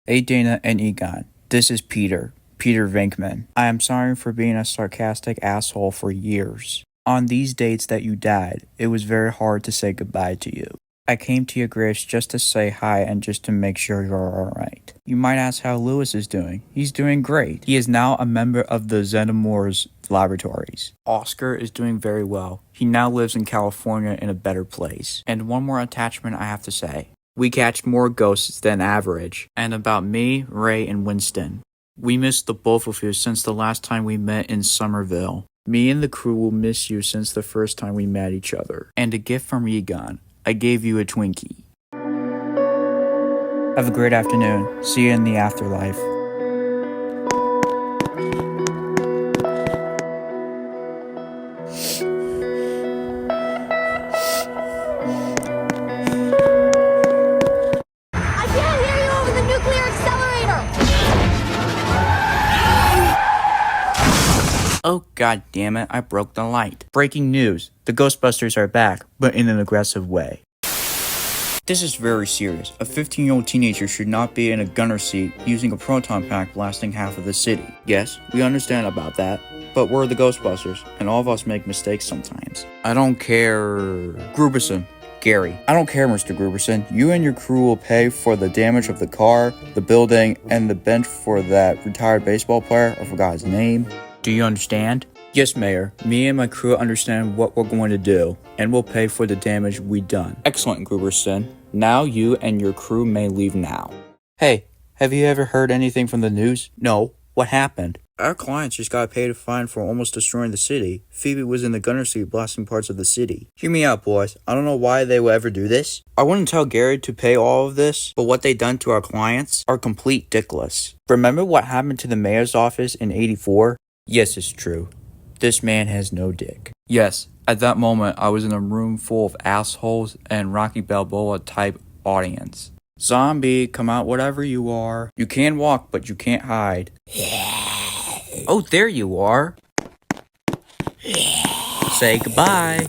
Hey Dana and Egon, this is Peter Venkman. I am sorry for being a sarcastic asshole for years. On these dates that you died, it was very hard to say goodbye to you. I came to your graves just to say hi and just to make sure you're alright. You might ask how Lewis is doing. He's doing great. He is now a member of the Xenomorphs laboratories. Oscar is doing very well. He now lives in California in a better place. And one more attachment I have to say. We catch more ghosts than average. And about me, Ray, and Winston. We missed the both of you since the last time we met in Somerville. Me and the crew will miss you since the first time we met each other. And a gift from Egon. I gave you a Twinkie. Have a great afternoon. See you in the afterlife. I can't hear you over the nuclear accelerator! Oh god damn it, I broke the light. Breaking news. The Ghostbusters are back, but in an aggressive way. This is very serious. A 15-year-old teenager should not be in a gunner seat using a proton pack blasting half of the city. Yes, we understand about that, but we're the Ghostbusters, and all of us make mistakes sometimes. I don't care... Grooberson. Gary. I don't care, Mr. Grooberson. You and your crew will pay for the damage of the car, the building, and the bench for that retired baseball player. I forgot his name. Do you understand? Yes, Mayor. Me and my crew understand what we're going to do, and we'll pay for the damage we done. Excellent, Grooberson. Now you and your crew may leave now. Hey, have you ever heard anything from the news? No. What happened? Our clients just got paid a fine for almost destroying the city. Phoebe was in the gunner seat blasting parts of the city. Hear me out, boys. I don't know why they will ever do this. I wouldn't tell Gary to pay all of this, but what they done to our clients are complete dickless. Remember what happened to the mayor's office in '84? Yes, it's true. This man has no dick. Yes, at that moment, I was in a room full of assholes and Rocky Balboa type audience. Zombie, come out whatever you are. You can walk, but you can't hide. Oh, there you are. Say goodbye.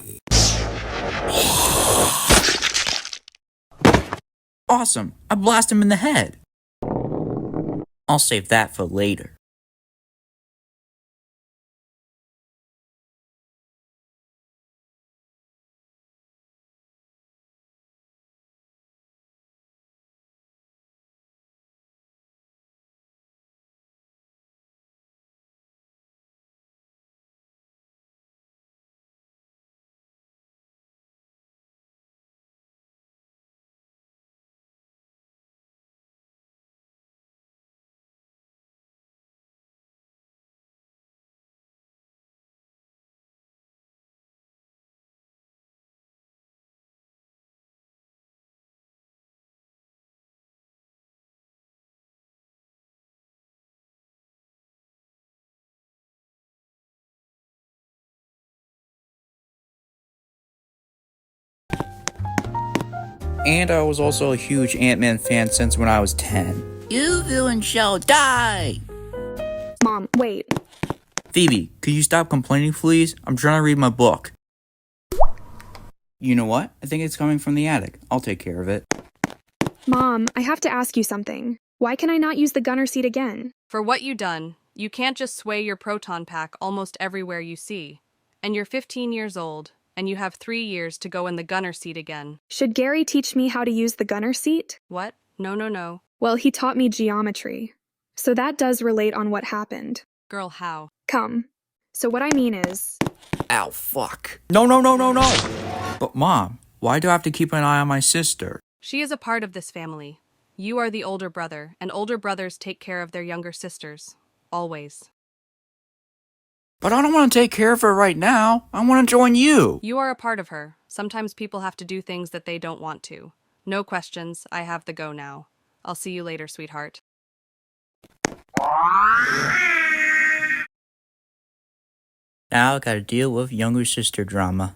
Awesome, I blast him in the head. I'll save that for later. And I was also a huge Ant-Man fan since when I was 10. You villain shall die! Mom, wait. Phoebe, could you stop complaining, please? I'm trying to read my book. You know what? I think it's coming from the attic. I'll take care of it. Mom, I have to ask you something. Why can I not use the gunner seat again? For what you done, you can't just sway your proton pack almost everywhere you see. And you're 15 years old, and you have 3 years to go in the gunner seat again. Should Gary teach me how to use the gunner seat? What? No. Well, he taught me geometry. So that does relate on what happened. Girl, how? Come. So what I mean is... Ow, fuck. No. But Mom, why do I have to keep an eye on my sister? She is a part of this family. You are the older brother, and older brothers take care of their younger sisters. Always. But I don't want to take care of her right now. I want to join you. You are a part of her. Sometimes people have to do things that they don't want to. No questions. I have the go now. I'll see you later, sweetheart. Now I gotta deal with younger sister drama.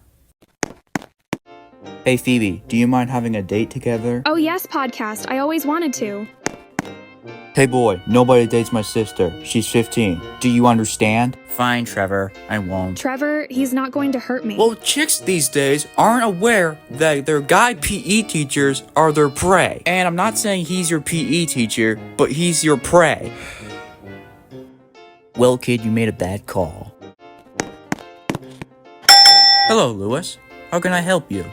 Hey Phoebe, do you mind having a date together? Oh yes, podcast. I always wanted to. Hey boy, nobody dates my sister. She's 15. Do you understand? Fine, Trevor. I won't. Trevor, he's not going to hurt me. Well, chicks these days aren't aware that their guy PE teachers are their prey. And I'm not saying he's your PE teacher, but he's your prey. Well, kid, you made a bad call. Hello, Lewis. How can I help you?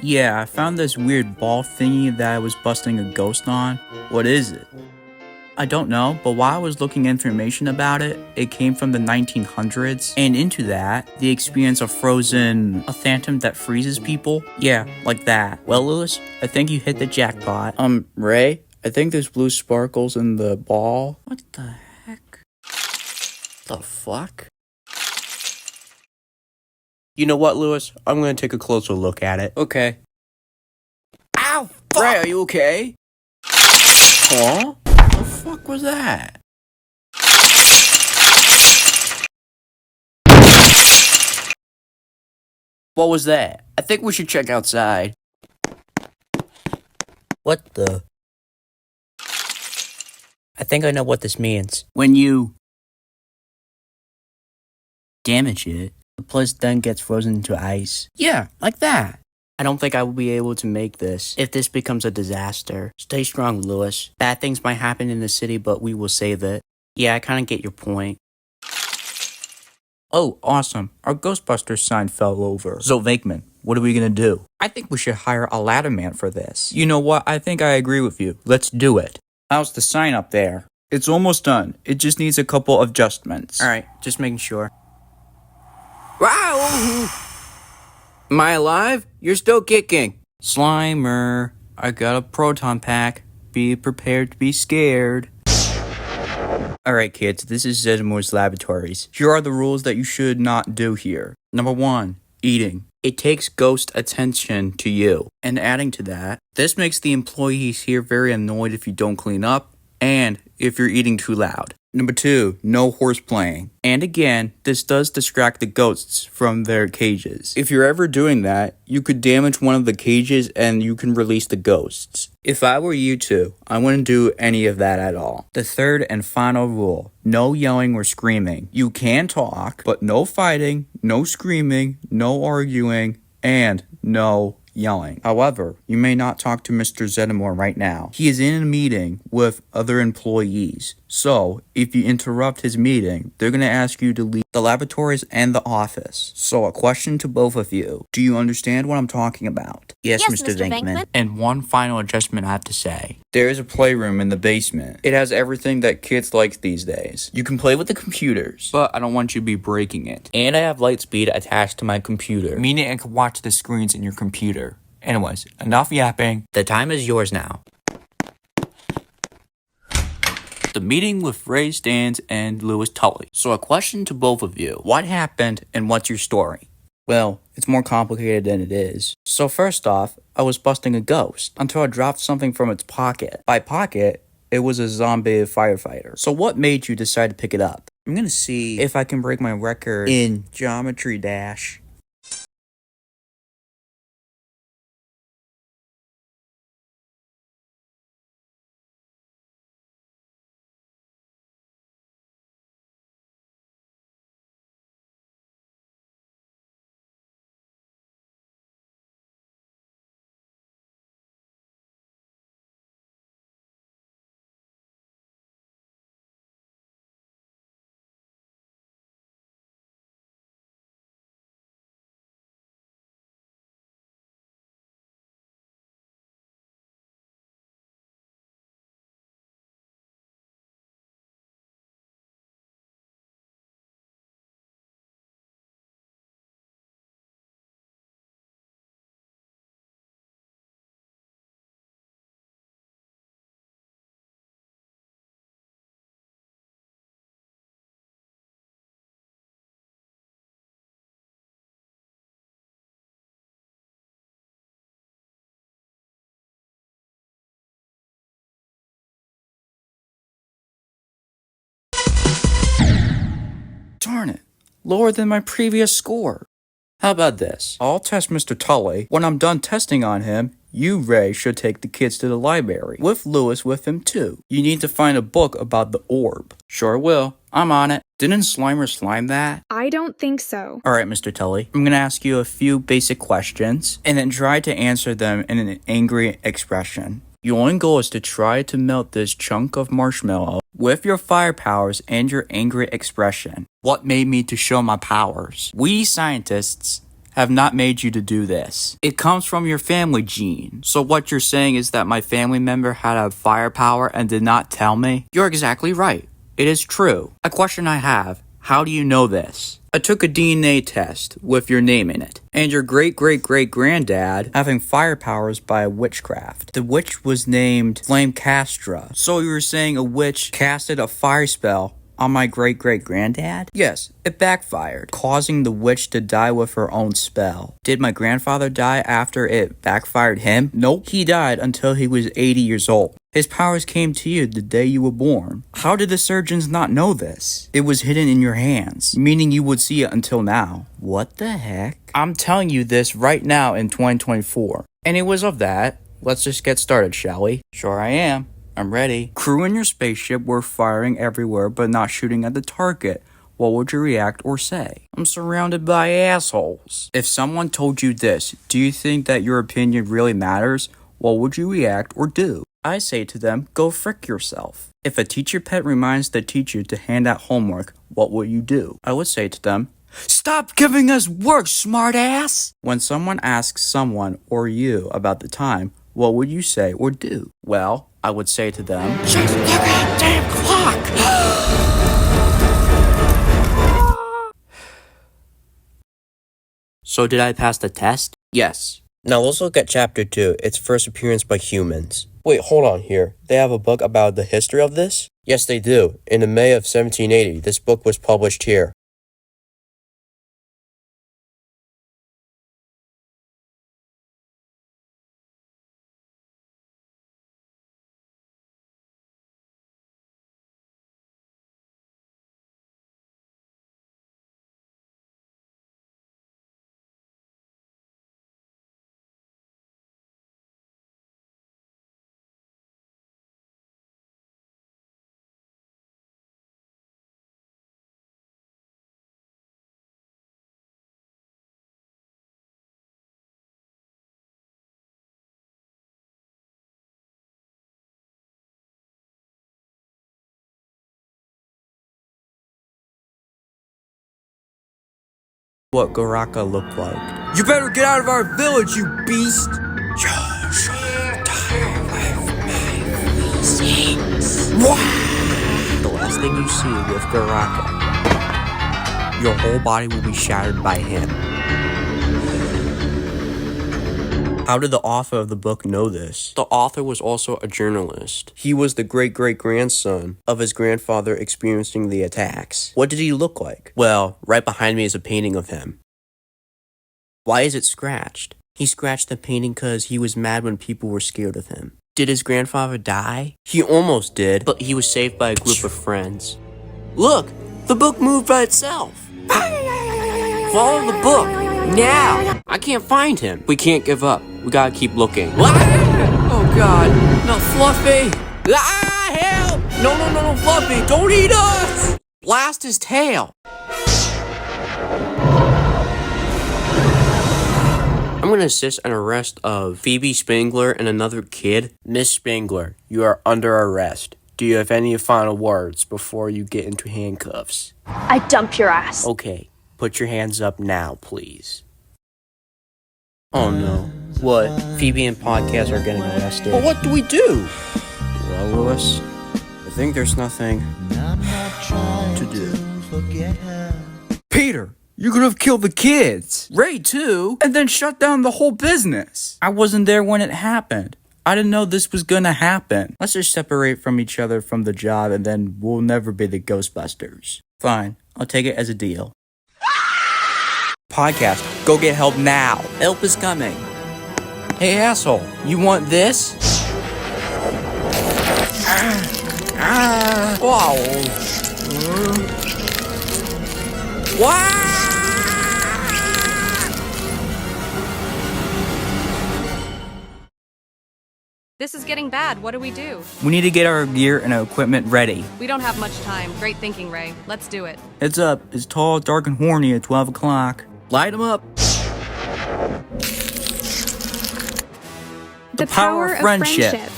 Yeah, I found this weird ball thingy that I was busting a ghost on. What is it? I don't know, but while I was looking information about it, it came from the 1900s, and into that, the experience of a phantom that freezes people. Yeah, like that. Well, Lewis, I think you hit the jackpot. Ray, I think there's blue sparkles in the ball. What the heck? The fuck? You know what, Lewis? I'm gonna take a closer look at it. Okay. Ow! Fuck! Ray, are you okay? Huh? What the fuck was that? What was that? I think we should check outside. What the? I think I know what this means. When you damage it, the place then gets frozen into ice. Yeah, like that. I don't think I will be able to make this if this becomes a disaster. Stay strong, Lewis. Bad things might happen in the city, but we will save it. Yeah, I kind of get your point. Oh, awesome. Our Ghostbusters sign fell over. So, Vakeman, what are we gonna do? I think we should hire a ladder man for this. You know what? I think I agree with you. Let's do it. How's the sign up there? It's almost done. It just needs a couple of adjustments. Alright, just making sure. Wow! Am I alive? You're still kicking. Slimer, I got a proton pack. Be prepared to be scared. Alright kids, this is Zedemore's Laboratories. Here are the rules that you should not do here. Number 1, eating. It takes ghost attention to you. And adding to that, this makes the employees here very annoyed if you don't clean up and if you're eating too loud. Number 2, no horse playing. And again, this does distract the ghosts from their cages. If you're ever doing that, you could damage one of the cages and you can release the ghosts. If I were you two, I wouldn't do any of that at all. The third and final rule, no yelling or screaming. You can talk, but no fighting, no screaming, no arguing, and no yelling. However, you may not talk to Mr. Zedamore right now. He is in a meeting with other employees. So, if you interrupt his meeting, they're going to ask you to leave the laboratories and the office. So, a question to both of you. Do you understand what I'm talking about? Yes, Mr. Venkman. And one final adjustment I have to say. There is a playroom in the basement. It has everything that kids like these days. You can play with the computers, but I don't want you to be breaking it. And I have Lightspeed attached to my computer, meaning I can watch the screens in your computer. Anyways, enough yapping. The time is yours now. The meeting with Ray Stans and Lewis Tully. So a question to both of you. What happened and what's your story? Well, it's more complicated than it is. So first off, I was busting a ghost until I dropped something from its pocket. By pocket, it was a zombie firefighter. So what made you decide to pick it up? I'm gonna see if I can break my record in Geometry Dash. Darn it, lower than my previous score. How about this? I'll test Mr. Tully. When I'm done testing on him, you, Ray, should take the kids to the library, with Lewis with him too. You need to find a book about the orb. Sure will. I'm on it. Didn't Slimer slime that? I don't think so. Alright, Mr. Tully. I'm gonna ask you a few basic questions, and then try to answer them in an angry expression. Your only goal is to try to melt this chunk of marshmallow with your fire powers and your angry expression. What made me to show my powers? We scientists have not made you to do this. It comes from your family gene. So what you're saying is that my family member had a fire power and did not tell me? You're exactly right. It is true. A question I have, how do you know this? I took a DNA test with your name in it, and your great-great-great-granddad having fire powers by witchcraft. The witch was named Flame Castra. So you were saying a witch casted a fire spell on my great-great-granddad? Yes, it backfired, causing the witch to die with her own spell. Did my grandfather die after it backfired him? Nope, he died until he was 80 years old. His powers came to you the day you were born. How did the surgeons not know this? It was hidden in your hands, meaning you would see it until now. What the heck? I'm telling you this right now in 2024. Anyways of that, let's just get started, shall we? Sure I am. I'm ready. Crew in your spaceship were firing everywhere but not shooting at the target. What would you react or say? I'm surrounded by assholes. If someone told you this, do you think that your opinion really matters? What would you react or do? I say to them, go frick yourself. If a teacher pet reminds the teacher to hand out homework, what will you do? I would say to them, stop giving us work, smartass! When someone asks someone or you about the time, what would you say or do? Well, I would say to them, check the goddamn clock! So did I pass the test? Yes. Now let's look at Chapter 2, its first appearance by humans. Wait, hold on here. They have a book about the history of this? Yes, they do. In the May of 1780, this book was published here. What Garraka looked like. You better get out of our village, you beast! The last thing you see with Garraka, your whole body will be shattered by him. How did the author of the book know this? The author was also a journalist. He was the great-great-grandson of his grandfather experiencing the attacks. What did he look like? Well, right behind me is a painting of him. Why is it scratched? He scratched the painting because he was mad when people were scared of him. Did his grandfather die? He almost did. But he was saved by a group of friends. Look! The book moved by itself! Follow the book! Now! I can't find him. We can't give up. We gotta keep looking. Oh god, not Fluffy! Ah, help! No, Fluffy, don't eat us! Blast his tail! I'm gonna assist an arrest of Phoebe Spengler and another kid. Miss Spengler, you are under arrest. Do you have any final words before you get into handcuffs? I dump your ass. Okay, put your hands up now, please. Oh no. What? Phoebe and Podcast are getting arrested. But what do we do? Well, Lewis, I think there's nothing to do. Peter, you could have killed the kids. Ray too. And then shut down the whole business. I wasn't there when it happened. I didn't know this was gonna happen. Let's just separate from each other from the job and then we'll never be the Ghostbusters. Fine, I'll take it as a deal. Podcast, go get help now. Help is coming. Hey asshole, you want this? Wow. Wow. is getting bad. What do? We need to get our gear and our equipment ready. We don't have much time. Great thinking, Ray. Let's do it. Heads up, it's tall, dark, and horny at 12 o'clock. Light 'em up. The power of friendship.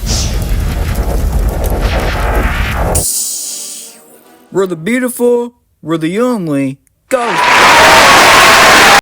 We're the beautiful, we're the only Ghost.